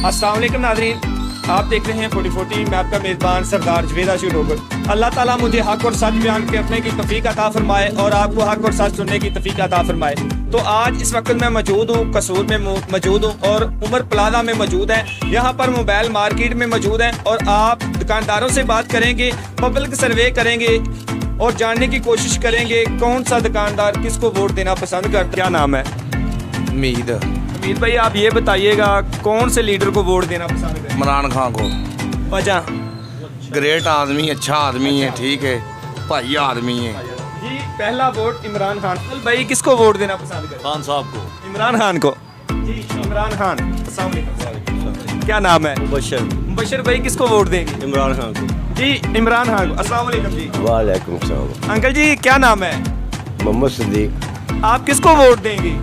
अस्सलाम वालेकुम नाज़रीन, आप देख रहे हैं 4040। मैं आपका मेज़बान सरदार जवेद आशिक रोबर। अल्लाह ताला मुझे हक और सच बयान करने की तौफीक अता फरमाए और आपको हक और सच सुनने की तौफीक अता फरमाए। तो आज इस वक्त मैं मौजूद हूँ, कसूर में मौजूद हूँ और उमर प्लाजा में मौजूद हैं। यहाँ पर मोबाइल मार्केट में मौजूद हैं और आप दुकानदारों से बात करेंगे, पब्लिक सर्वे करेंगे और जानने की कोशिश करेंगे कौन सा दुकानदार किसको वोट देना पसंद करता है। क्या नाम है? उम्मीद भाई, आप ये बताइएगा कौन से लीडर को वोट देना पसंद करें? इमरान खान को। वजह? ग्रेट आदमी, अच्छा आदमी है, ठीक है, भाई आदमी है जी। पहला वोट इमरान खान। भाई, किसको वोट देना पसंद करें? खान साहब को। इमरान खान को जी। इमरान खान। अस्सलाम वालेकुम। क्या नाम है? बशर। बशर भाई, किसको वोट देंगे? इमरान खान को जी। इमरान खान को। अस्सलाम वालेकुम जी। वालेकुम सलाम। अंकल जी, क्या नाम है? मोहम्मद सिद्दीक। आप किसको वोट देंगे?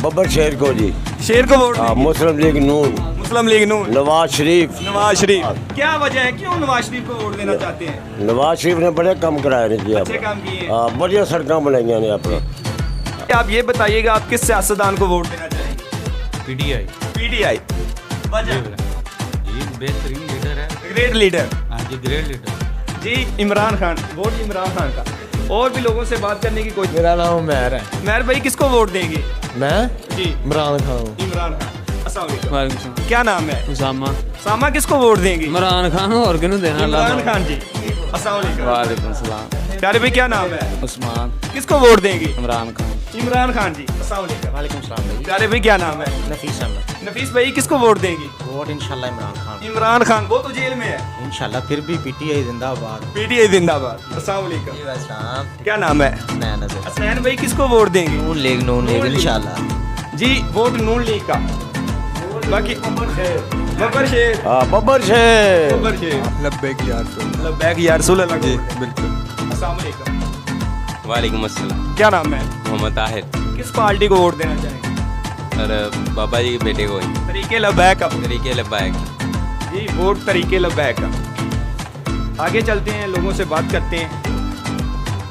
बब्बर शेर को जी। शेर को वोट देंगे? मुस्लिम लीग नून। मुस्लिम लीग नून। नवाज शरीफ। नवाज शरीफ। क्या वजह है, क्यों नवाज शरीफ को वोट देना चाहते हैं? नवाज शरीफ ने बड़े काम कराए ने जी। अच्छे काम किए। बढ़िया सड़क बनाई ने अपना। आप ये बताइएगा आप किस सियासतदान को वोट देना चाहेंगे? पीटीआई। पीटीआई। वजह? ये बेहतरीन लीडर है। Great leader. हाँ जी, ग्रेट लीडर जी। इमरान खान। वोट इमरान खान का। और भी लोगों से बात करने की कोशिश। मेरा नाम उमैर है। मेहर भाई, किसको वोट देंगे? मैं जी। इमरान खान हूँ। इमरान खान। अस्सलाम वालेकुम। वालेकुम क्या नाम है? उसामा। सामा किसको वोट देंगे? इमरान खान और किन्हों देना? इमरान खान जी। अस्सलाम वालेकुम। वालेकुम सलाम। प्यारे भाई, क्या नाम है? उस्मान। किसको वोट देंगे? इमरान खान। इमरान खान जी। अस्सलाम वालेकुम। वालेकुम सलाम। प्यारे भाई, क्या नाम है? नफीस अहमद। नफीस भाई, किसको वोट देंगे? वोट इंशाल्लाह इमरान खान। इमरान खान। वो तो जेल में है। इंशाल्लाह फिर भी पीटीआई जिंदाबाद। पीटीआई जिंदाबाद। अस्सलाम वालेकुम। क्या नाम है? असनैन भाई, किसको वोट देंगे? नून लीग इंशाल्लाह जी। वोट नून लीग का। बाकी बब्बर शेर। बब्बर शेर। बब्बर शेर। लब्बैक यार लब्बैक या रसूल अल्लाह जी, को। बिल्कुल। अस्सलाम वालेकुम। वालेकुम अस्सलाम। क्या नाम है? मोहम्मद ताहिर। किस पार्टी को वोट देना चाहेंगे? और बाबा जी के बेटे को ही तरीके लब्बैक का। तरीके लब्बैक। जी। वोट तरीके लब्बैक का। आगे चलते हैं, लोगों से बात करते हैं।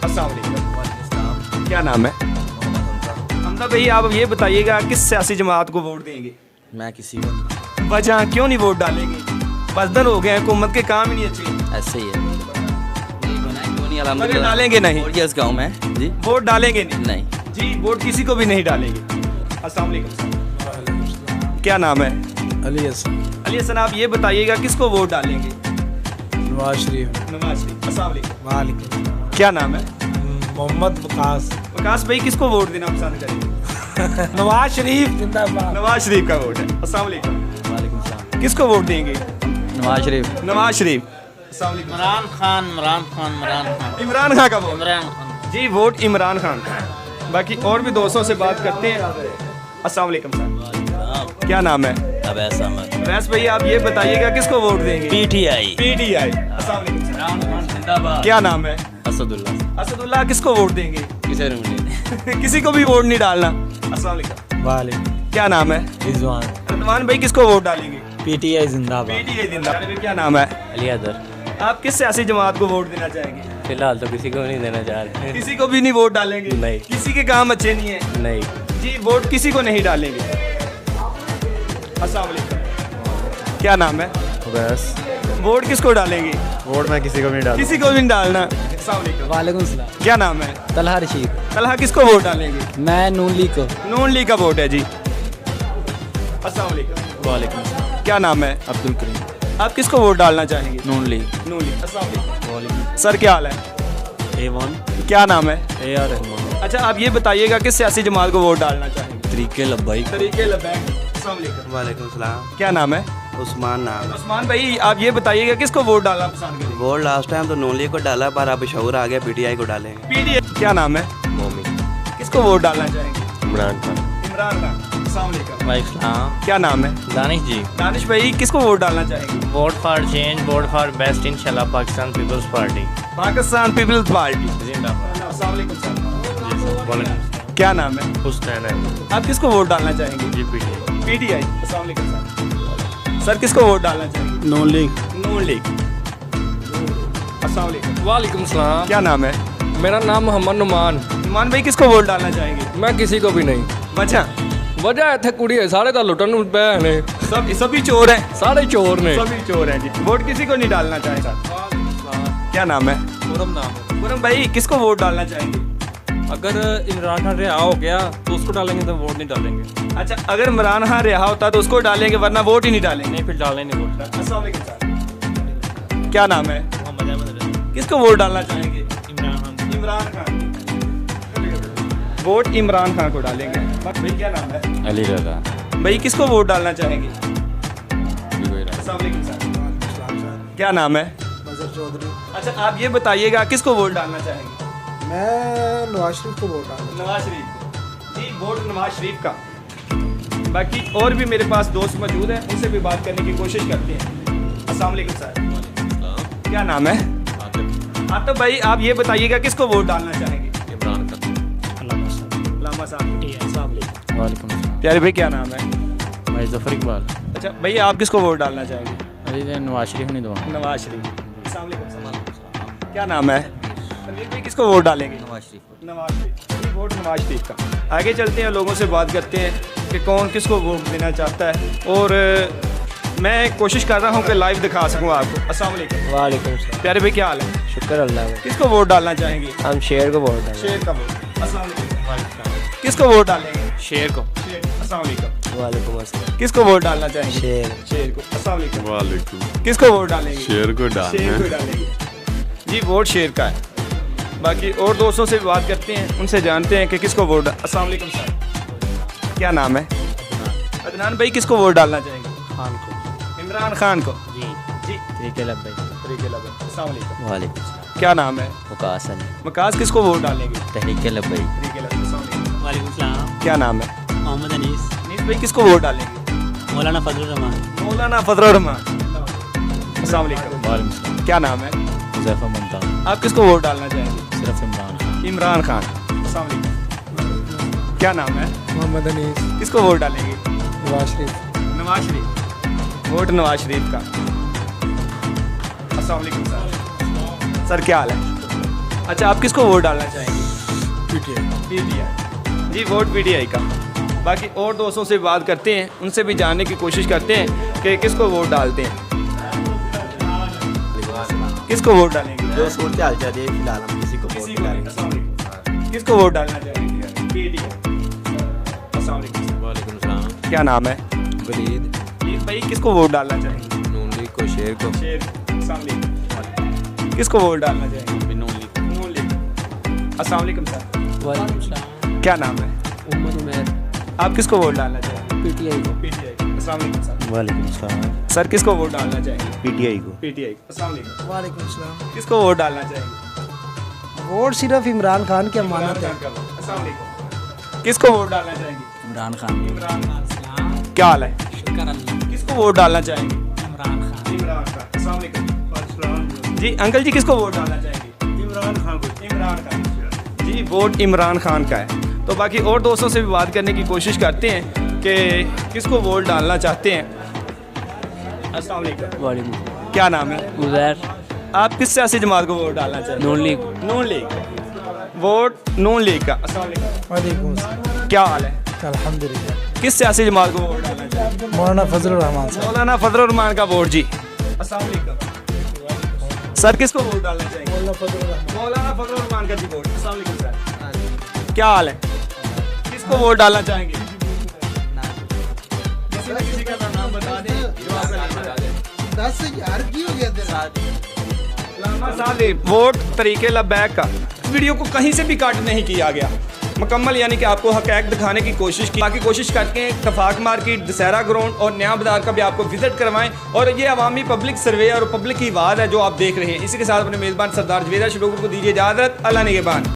अस्सलाम वालेकुम। क्या नाम है? हमदा भाई, आप ये बताइएगा किस सियासी जमात को वोट देंगे? मैं किसी को वजह? क्यों नहीं वोट डालेंगे? बजदर हो गए हैं, हुकूमत के काम ही नहीं अच्छे। ऐसे ही है। मगर डालेंगे नहीं? गाँव में जी वोट डालेंगे नहीं? नहीं जी। वोट किसी को भी नहीं डालेंगे। अस्सलाम वालेकुम। क्या नाम है? अली हसन। अली हसन, आप ये बताइएगा किसको वोट डालेंगे? नवाज शरीफ। नवाज शरीफ। अस्सलाम वालेकुम। वालेकुम। क्या नाम है? मोहम्मद वकास। विकास भाई, किसको वोट देना पसंद करेंगे? नवाज शरीफ जिंदाबाद। नवाज शरीफ का वोट है। अस्सलाम वालेकुम। वालेकुम सलाम। किसको वोट देंगे? नवाज शरीफ। नवाज शरीफ। अस्सलाम वालेकुम। इमरान खान। इमरान खान का वोट। इमरान खान। जी। वोट इमरान खान का। बाकी और भी दोस्तों से बात करते हैं। अस्सलाम वालेकुम सर। क्या नाम है? अवैस अहमद। वैस भाई, आप ये बताइएगा किसको वोट देंगे? पीटीआई। पीटीआई। अस्सलाम वालेकुम सर। क्या नाम है? असदुल्ला। असदुल्लाह। किसको वोट देंगे? किसे नहीं किसी को भी वोट नहीं डालना। अस्सलाम वालेकुम। वालेकुम। क्या नाम है? रिजवान। रदवान भाई, किसको वोट डालेंगे? पीटीआई जिंदाबाद। पीटीआई जिंदाबाद। क्या नाम है? अली अदर। आप किस सियासी जमात को वोट देना चाहेंगे? फिलहाल तो किसी को नहीं देना चाह रहे। किसी को भी नहीं वोट डालेंगे? नहीं। किसी के काम अच्छे नहीं है? नहीं। जी। वोट किसी को नहीं डालेंगे। अस्सलाम वालेकुम। क्या नाम है? बस वोट किसको डालेंगे? वोट मैं किसी को नहीं डाल। किसी को भी नहीं डालना। अस्सलाम वालेकुम। वालेकुम सलाम। क्या नाम है? तलहा रशीद। तलहा। किसको वोट डालेंगे? मैं नून लीग को। नून लीग का वोट है जी। अस्सलाम वालेकुम। वालेकुम सलाम। क्या नाम है? अब्दुल करीम। आप किसको वोट डालना चाहेंगे? नून लीग। नून लीग। अस्सलाम वालेकुम। वालेकुम। सर, क्या हाल है? A1 क्या नाम है? AR रहमान। अच्छा, आप ये बताइएगा किस सियासी जमात को वोट डालना चाहेंगे? तरीके लब्बाई। तरीके लब्बैक। अस्सलाम वालेकुम। वालेकुम सलाम। क्या नाम है? उस्मान नाम। उस्मान भाई, आप ये बताइएगा किसको वोट डालना पसंद करेंगे? वोट लास्ट टाइम तो नून लीग को डाला, पर अब शऊर आ गया, पीटीआई को डालेंगे। पीटीआई। क्या नाम है? मोमिन। किसको वोट डालना चाहेंगे? इमरान खान। इमरान खान। अस्सलाम वालेकुम। वालेकुम। क्या नाम है? दानिश जी। दानिश भाई, किसको वोट डालना चाहेंगे? Vote for change, vote for best इंशाल्लाह पाकिस्तान पीपल्स पार्टी पाकिस्तान पीपल्स पार्टी। जिंदाबाद। अस्सलाम वालेकुम सर। वालेकुम। क्या नाम है? हुसैन है आप किसको वोट डालना चाहेंगे? जी पीटीआई। पीटीआई। अस्सलाम वालेकुम सर। सर, किसको वोट डालना चाहेंगे? नून लीग। नून लीग। अस्सलाम वालेकुम। वालेकुम सलाम। क्या नाम है? मेरा नाम मोहम्मद नुमान। नुमान भाई, किसको वोट डालना चाहेंगे? मैं किसी को भी नहीं। वजह? ਵਜ੍ਹਾ ਇੱਥੇ ਕੁੜੀ ਹੈ ਸਾਰੇ ਤਾਂ ਲੁੱਟਣ ਨੂੰ ਪਏ ਨੇ सब सभी चोर हैं, ਸਾਰੇ ਚੋਰ ਨੇ सभी चोर हैं जी। वोट किसी को नहीं डालना चाहे साहब। क्या नाम है? पूरम नाम है। पूरम भाई किसको वोट डालना चाहेंगे? अगर इमरान खान रिहा हो गया तो उसको डालेंगे, तो वोट नहीं डालेंगे। अच्छा, अगर इमरान खान रिहा होता तो उसको डालेंगे, वरना वोट ही नहीं डालेंगे। नहीं, फिर डालेंगे नहीं वोट। अस्सलाम वालेकुम सर। क्या नाम है? किसको वोट डालना चाहेंगे? इमरान खान। वोट इमरान खान को डालेंगे। भाई क्या नाम है? ਅਲੀ ਰਜ਼ਾ भाई किसको वोट डालना चाहेंगे? अस्सलाम वालेकुम सर। क्या नाम है? अच्छा, आप ये बताइएगा किसको वोट डालना चाहेंगे? मैं नवाज शरीफ को वोट डालूंगा। नवाज शरीफ जी, वोट नवाज शरीफ का। बाकी और भी मेरे पास दोस्त मौजूद हैं, उनसे भी बात करने की कोशिश करते हैं। अस्सलाम वालेकुम सर। क्या नाम है? आतिफ भाई, आप ये बताइएगा किसको वोट डालना चाहेंगे? इमरान खान। लामा साहब। अस्सलाम वालेकुम। ਵਾਲੇਕੁਮ ਸਲਾਮ प्यारे भाई क्या नाम है? ਭਾਈ ਜ਼ਫਰ ਇਕਬਾਲ अच्छा भैया, आप किसको वोट डालना चाहेंगे? ਅਲੀ ਦੇ ਨਵਾਜ਼ ਸ਼ਰੀਫ ਨਹੀਂ ਦਵਾ नवाज शरीफ। अस्सलाम वालेकुम। क्या नाम है? तनवीर भाई किसको वोट डालेंगे? नवाज शरीफ। वोट नवाज शरीफ का। आगे चलते हैं, लोगों से बात करते हैं कि कौन किसको वोट देना चाहता है, और मैं कोशिश कर रहा हूँ कि लाइव दिखा सकूँ आपको। अस्सलाम वालेकुम। वालेकुम सलाम। प्यारे भाई क्या हाल है? शुक्र अल्लाह का। किसको वोट डालना चाहेंगे? हम शेर को वोट डालेंगे। शेर का वोट। अस्सलाम वालेकुम। किसको वोट डालेंगे? ਸ਼ੇਰ ਕੋ शेर। अस्सलाम वालेकुम। वालेकुम अस्सलाम। किसको वोट डालना चाहेंगे? शेर। शेर को। अस्सलाम वालेकुम। वालेकुम। किसको वोट डालेंगे? शेर को शेर को डालेंगे जी। वोट शेर का है। बाकी और दोस्तों से भी बात करते हैं, उनसे जानते हैं कि किसको वोट। अस्सलाम वालेकुम सर। क्या नाम है? अदनान भाई, किसको वोट डालना चाहेंगे? ਖਾਨ ਕੋ इमरान खान को ਜੀ जी। ਠੀਕ ਹੈ ਲੱਭਈ तरीके लगे। अस्सलाम वालेकुम। वालेकुम सलाम। क्या नाम है? वकास अली। मकास किसको वोट डालेंगे? तहरीक लब्बई। तरीके लगे। अस्सलाम वालेकुम। वालेकुम सलाम। क्या नाम है? मोहम्मद अनीस। अनीस भाई किसको वोट डालेंगे? मौलाना फजलुर रहमान। मौलाना फजलुर रहमान। अस्सलाम वालेकुम। ਵਾਲੇਕੁਮ ਸਲਾਮ क्या नाम है? ਜ਼ਫਰ ਮੁਮਤਾਜ਼ आप किसको वोट डालना चाहेंगे? ਸਿਰਫ ਇਮਰਾਨ ਖਾਨ इमरान खान। अस्सलाम वालेकुम। क्या नाम है? मोहम्मद अनीस। किसको वोट डालेंगे? नवाज शरीफ। नवाज शरीफ। वोट नवाज शरीफ का। अस्सलाम वालेकुम सर। सर क्या हाल है? अच्छा, आप किसको वोट डालना चाहेंगे? पीटीआई जी। वोट पीटीआई का। बाकी और दोस्तों से बात करते हैं, उनसे भी जानने की कोशिश करते हैं कि किसको वोट डालते हैं। किसको वोट डालेंगे? जो सूरत हाल चल रही है फिलहाल हम किसी को वोट डालेंगे। अस्सलाम वालेकुम। किसको वोट डालना चाहेंगे? पीटीआई। अस्सलाम वालेकुम। वालेकुम सलाम। क्या नाम है? वलीद। ये भाई किसको वोट डालना चाहेंगे? नून लीग को, शेर को। शेर। अस्सलाम वालेकुम। किसको वोट डालना चाहेंगे? नून लीग। नून लीग। अस्सलाम वालेकुम सर। ਵਾਲੇਕੁਮ ਸਲਾਮ क्या नाम है? ਉਮਰ ਉਮਰ आप किसको वोट डालना चाहेंगे? ਪੀਟੀਆਈ ਕੋ पीटीआई। अस्सलाम वालेकुम सर। वालेकुम सलाम। सर किसको वोट डालना चाहेंगे? पीटीआई को। पीटीआई। अस्सलाम वालेकुम। वालेकुम सलाम। किसको वोट डालना चाहेंगे? वोट सिर्फ इमरान खान की अमानत है। अस्सलाम वालेकुम। किसको वोट डालना चाहेंगे? ਇਮਰਾਨ ਖਾਨ इमरान खान। क्या हाल है? ਸ਼ੁਕਰ ਅੱਲਾ किसको वोट डालना चाहेंगे? ਇਮਰਾਨ ਖਾਨ इमरान खान। अस्सलाम वालेकुम। जी अंकल जी, किसको वोट डालना चाहेंगे? इमरान खान को। इमरान खान जी। वोट इमरान खान का है। तो बाकी और दोस्तों से भी बात करने की कोशिश करते हैं कि किसको वोट डालना चाहते हैं। अस्सलाम वालेकुम। ਵਾਲੇਕੁਮ क्या नाम है? उजैर आप किस सियासी जमात को वोट डालना चाहते हैं? नून लीग नून लीग। वोट नून लीग का। अस्सलाम वालेकुम। वालेकुम सलाम। क्या हाल है? अल्हम्दुलिल्लाह। किस सियासी जमात को वोट डालना चाहते हैं? मौलाना फजलुर रहमान साहब। मौलाना फजलुर रहमान का वोट जी। अस्सलाम वालेकुम। सर किसको वोट डालना चाहिए? मौलाना फजलुर रहमान का जी वोट। अस्सलाम वालेकुम सर। क्या हाल है? किसको वोट डालना चाहेंगे? किसी न किसी का नाम बता दें। जो आपका नाम बता दें। 10,000 की हो गया तेरा। लामा साहब, वोट तरीके लबैक का वीडियो को कहीं से भी काट नहीं किया गया, मुकम्मल यानी कि आपको हक़ाइक़ दिखाने की कोशिश की। बाकी कोशिश करके हैं इत्तफाक मार्केट, दशहरा ग्राउंड और नया बाज़ार का भी आपको विजिट करवाएं। और ये अवामी पब्लिक सर्वे और पब्लिक की आवाज़ है जो आप देख रहे हैं। इसी के साथ अपने मेज़बान सरदार जवेदा शुरू को दीजिए इजाज़त। अल्लाह निगहबान।